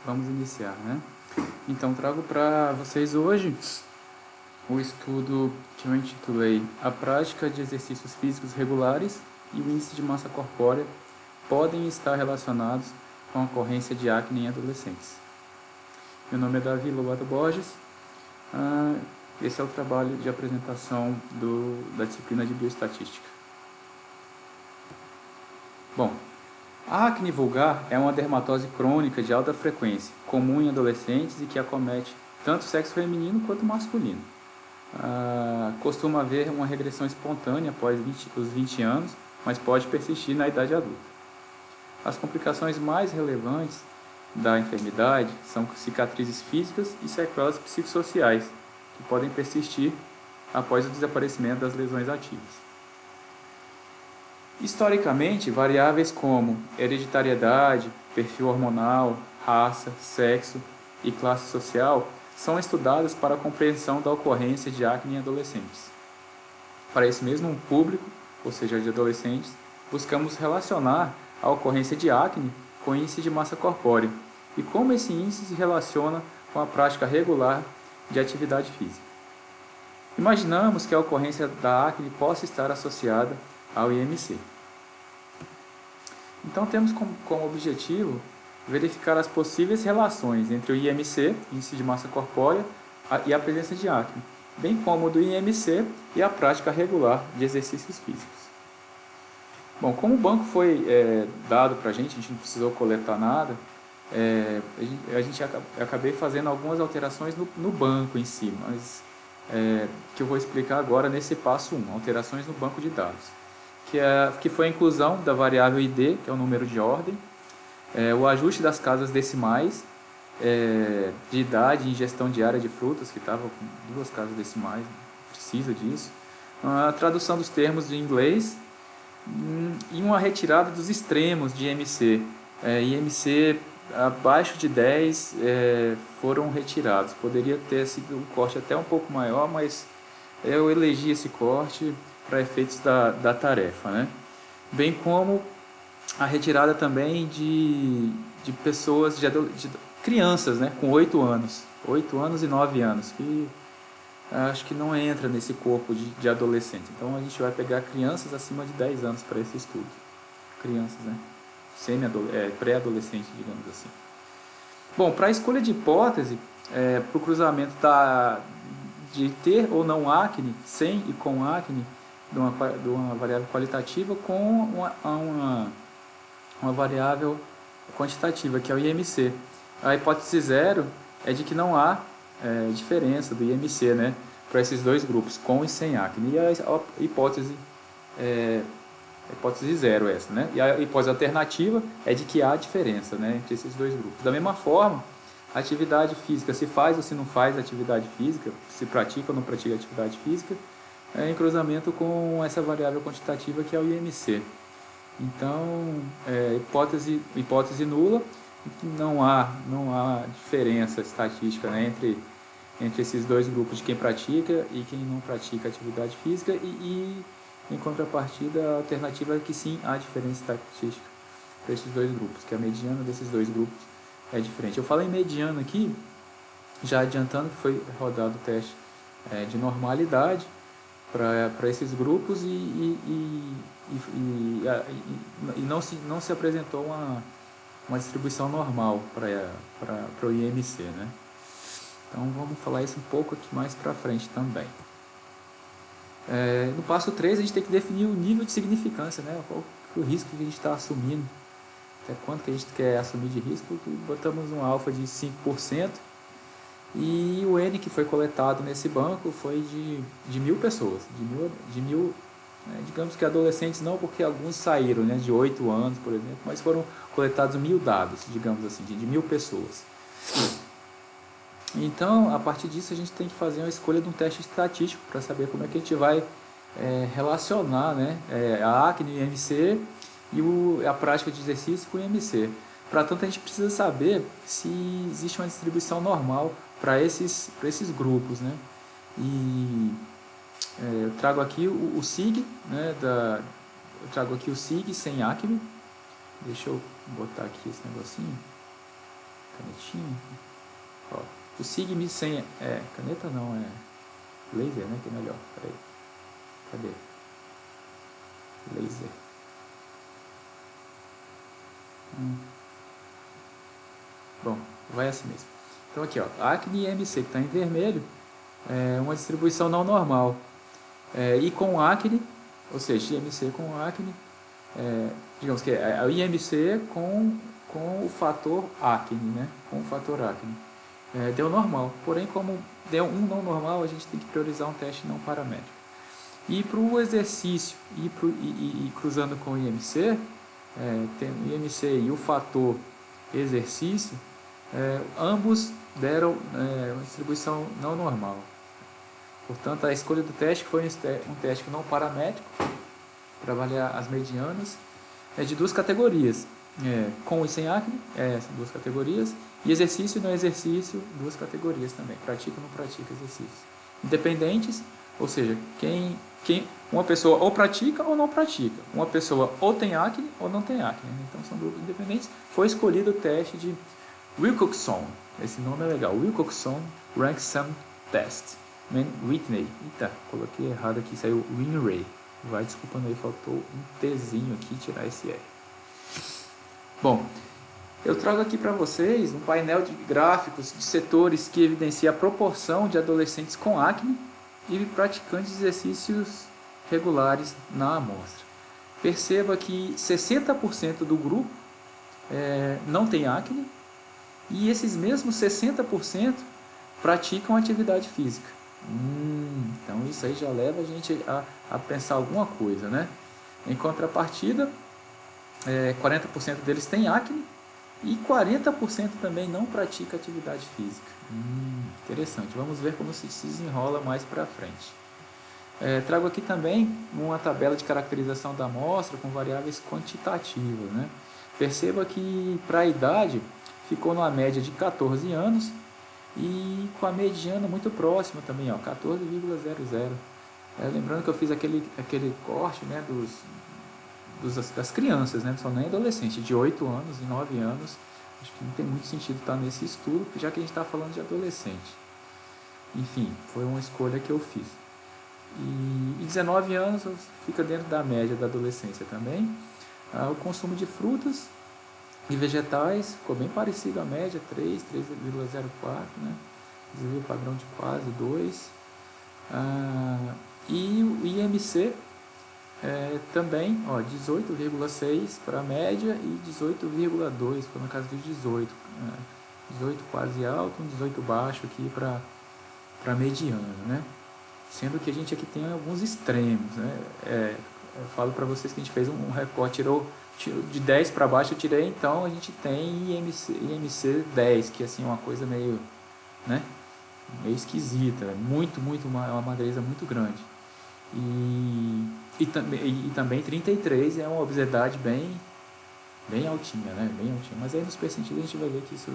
Vamos iniciar, né? Então, trago para vocês hoje o estudo que eu intitulei A Prática de Exercícios Físicos Regulares e o Índice de Massa Corpórea podem estar relacionados com a ocorrência de acne em adolescentes. Meu nome é Davi Lobato Borges. Esse é o trabalho de apresentação da disciplina de Bioestatística. Bom, a acne vulgar é uma dermatose crônica de alta frequência, comum em adolescentes e que acomete tanto o sexo feminino quanto o masculino. Costuma haver uma regressão espontânea após os 20 anos, mas pode persistir na idade adulta. As complicações mais relevantes da enfermidade são cicatrizes físicas e sequelas psicossociais, que podem persistir após o desaparecimento das lesões ativas. Historicamente, variáveis como hereditariedade, perfil hormonal, raça, sexo e classe social são estudadas para a compreensão da ocorrência de acne em adolescentes. Para esse mesmo público, ou seja, de adolescentes, buscamos relacionar a ocorrência de acne com o índice de massa corpórea e como esse índice se relaciona com a prática regular de atividade física. Imaginamos que a ocorrência da acne possa estar associada ao IMC. Então, temos como objetivo verificar as possíveis relações entre o IMC, Índice de Massa Corpórea, e a presença de acne, bem como do IMC e a prática regular de exercícios físicos. Bom, como o banco foi dado para a gente não precisou coletar nada, acabei fazendo algumas alterações no banco em si, mas que eu vou explicar agora nesse passo 1, alterações no banco de dados, que foi a inclusão da variável ID, que é o número de ordem, o ajuste das casas decimais, de idade e ingestão diária de frutas, que estava com 2 casas decimais, precisa disso, a tradução dos termos de inglês e uma retirada dos extremos de IMC. IMC abaixo de 10 foram retirados. Poderia ter sido um corte até um pouco maior, mas eu elegi esse corte para efeitos da tarefa, né? Bem como a retirada também de pessoas, de crianças, né? Com 8 anos e 9 anos, que acho que não entra nesse corpo de adolescente. Então a gente vai pegar crianças acima de 10 anos para esse estudo. Crianças, né? Pré-adolescente, digamos assim. Bom, para a escolha de hipótese, para o cruzamento de ter ou não acne, sem e com acne, de uma variável qualitativa com uma variável quantitativa, que é o IMC. A hipótese 0 é de que não há diferença do IMC, né, para esses dois grupos, com e sem acne. E a hipótese 0 essa, né? E a hipótese alternativa é de que há diferença, né, entre esses dois grupos. Da mesma forma, a atividade física, se faz ou se não faz atividade física, se pratica ou não pratica atividade física, em cruzamento com essa variável quantitativa que é o IMC. Então, hipótese nula, não há diferença estatística, né, entre esses dois grupos de quem pratica e quem não pratica atividade física, e em contrapartida, a alternativa é que sim, há diferença estatística para esses dois grupos, que a mediana desses dois grupos é diferente. Eu falo em mediana aqui, já adiantando que foi rodado o teste de normalidade para esses grupos e não se apresentou uma distribuição normal para o IMC, né? Então vamos falar isso um pouco aqui mais para frente também. No passo 3 a gente tem que definir o nível de significância, né? Qual o risco que a gente está assumindo, até quanto que a gente quer assumir de risco. Botamos um alfa de 5%. E o N que foi coletado nesse banco foi de 1.000 pessoas, digamos que adolescentes não, porque alguns saíram, né, de 8 anos, por exemplo, mas foram coletados 1.000 dados, digamos assim, de 1.000 pessoas. Então, a partir disso, a gente tem que fazer uma escolha de um teste estatístico para saber como é que a gente vai relacionar, né, a acne, o IMC e a prática de exercício com o IMC. Para tanto, a gente precisa saber se existe uma distribuição normal para esses grupos, né? E eu trago aqui o SIG, né? Eu trago aqui o SIG sem acne. Deixa eu botar aqui esse negocinho. canetinha. Ó, o SIGME sem... caneta não, é laser, né? Que é melhor. Peraí. Cadê? Laser. Bom, vai assim mesmo. Então aqui, ó, Acne e IMC que está em vermelho é uma distribuição não normal. E com Acne, ou seja, IMC com Acne, digamos que é o IMC com o fator Acne, né? Com o fator Acne. Deu normal, porém como deu um não normal, a gente tem que priorizar um teste não paramétrico. E para o exercício e cruzando com o IMC, tem o IMC e o fator exercício, ambos deram uma distribuição não normal. Portanto, a escolha do teste foi um teste não paramétrico, para avaliar as medianas, de duas categorias, com e sem acne, são duas categorias, e exercício e não exercício, duas categorias também, pratica ou não pratica exercício. Independentes, ou seja, uma pessoa ou pratica ou não pratica, uma pessoa ou tem acne ou não tem acne, então são grupos independentes. Foi escolhido o teste de Wilcoxon, esse nome é legal, Wilcoxon Rank Sum Test, Whitney, eita, coloquei errado aqui, saiu Winray, vai desculpando aí, faltou um Tzinho aqui, tirar esse R. Bom, eu trago aqui para vocês um painel de gráficos de setores que evidencia a proporção de adolescentes com acne e praticantes de exercícios regulares na amostra. Perceba que 60% do grupo não tem acne e esses mesmos 60% praticam atividade física. Então isso aí já leva a gente a pensar alguma coisa, né? Em contrapartida, 40% deles têm acne e 40% também não pratica atividade física. Interessante, vamos ver como se desenrola mais para frente. Trago aqui também uma tabela de caracterização da amostra com variáveis quantitativas, né? Perceba que para a idade ficou numa média de 14 anos e com a mediana muito próxima também, ó, 14,00. Lembrando que eu fiz aquele corte, né, das crianças, né, não são nem adolescentes, de 8 anos e 9 anos. Acho que não tem muito sentido estar nesse estudo, já que a gente está falando de adolescente. Enfim, foi uma escolha que eu fiz. E 19 anos fica dentro da média da adolescência também. O consumo de frutas e vegetais ficou bem parecido à média, 3,04, né? Desvio padrão de quase 2. E o IMC também, 18,6 para a média e 18,2, ficou na casa dos 18. 18 quase alto, 18 baixo aqui para a mediana, né? Sendo que a gente aqui tem alguns extremos, né? Eu falo para vocês que a gente fez um recorte, tirou de 10 para baixo, eu tirei, então a gente tem IMC 10, que assim, é uma coisa meio, né? Meio esquisita, uma magreza muito grande. E também 33 é uma obesidade bem altinha, né? Bem altinha. Mas aí nos percentis a gente vai ver que isso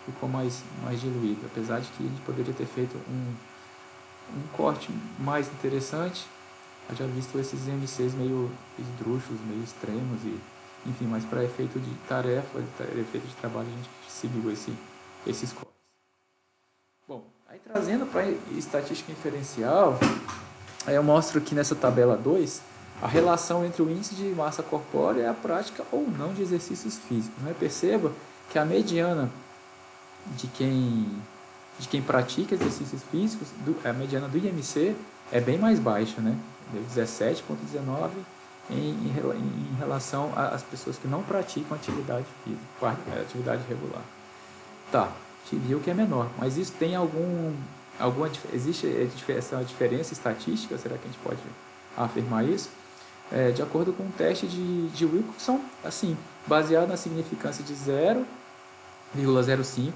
ficou mais diluído, apesar de que a gente poderia ter feito um corte mais interessante, já visto esses MCs meio esdrúxulos, meio extremos, enfim, mas para efeito de tarefa, efeito de trabalho, a gente seguiu esses cortes. Bom, aí trazendo para a estatística inferencial, aí eu mostro aqui nessa tabela 2 a relação entre o índice de massa corpórea e a prática ou não de exercícios físicos, né? Perceba que a mediana de quem pratica exercícios físicos, a mediana do IMC é bem mais baixa, né? 17,19 em relação às pessoas que não praticam atividade física, atividade regular. Tá, a gente viu que é menor, mas isso tem existe essa diferença estatística? Será que a gente pode afirmar isso? De acordo com o teste de Wilcoxon, assim, baseado na significância de 0,05,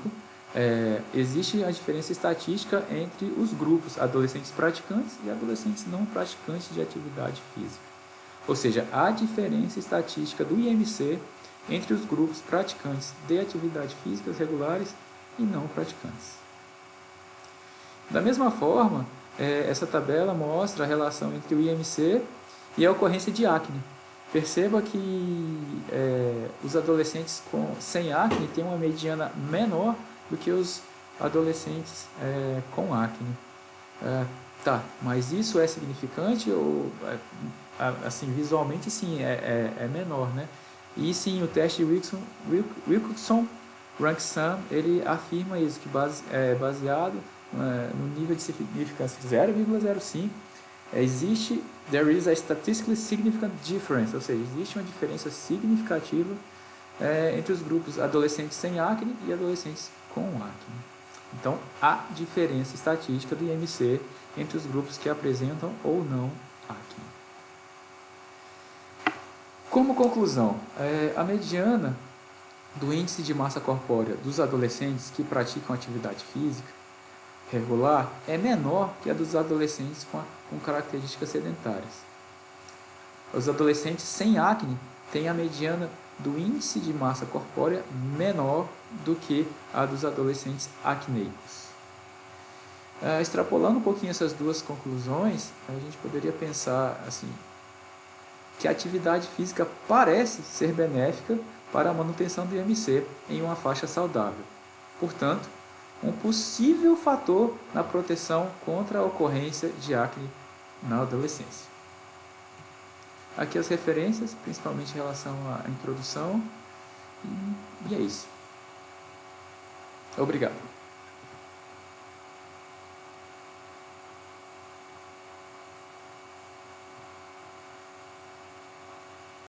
existe a diferença estatística entre os grupos adolescentes praticantes e adolescentes não praticantes de atividade física. Ou seja, há diferença estatística do IMC entre os grupos praticantes de atividades físicas regulares e não praticantes. Da mesma forma, essa tabela mostra a relação entre o IMC e a ocorrência de acne. Perceba que os adolescentes sem acne têm uma mediana menor do que os adolescentes com acne. Tá, mas isso é significante ou assim, visualmente sim, é menor, né? E sim, o teste Wilcoxon-Rankin-Sum, ele afirma isso, que baseado no nível de significância de 0,05, there is a statistically significant difference, ou seja, existe uma diferença significativa entre os grupos adolescentes sem acne e adolescentes com acne. Então, há diferença estatística do IMC entre os grupos que apresentam ou não acne. Como conclusão, a mediana do índice de massa corpórea dos adolescentes que praticam atividade física regular é menor que a dos adolescentes com características sedentárias. Os adolescentes sem acne têm a mediana do índice de massa corpórea menor do que a dos adolescentes acneicos. Extrapolando um pouquinho essas duas conclusões, a gente poderia pensar assim, que a atividade física parece ser benéfica para a manutenção do IMC em uma faixa saudável. Portanto, um possível fator na proteção contra a ocorrência de acne na adolescência. Aqui as referências, principalmente em relação à introdução, e é isso. Obrigado.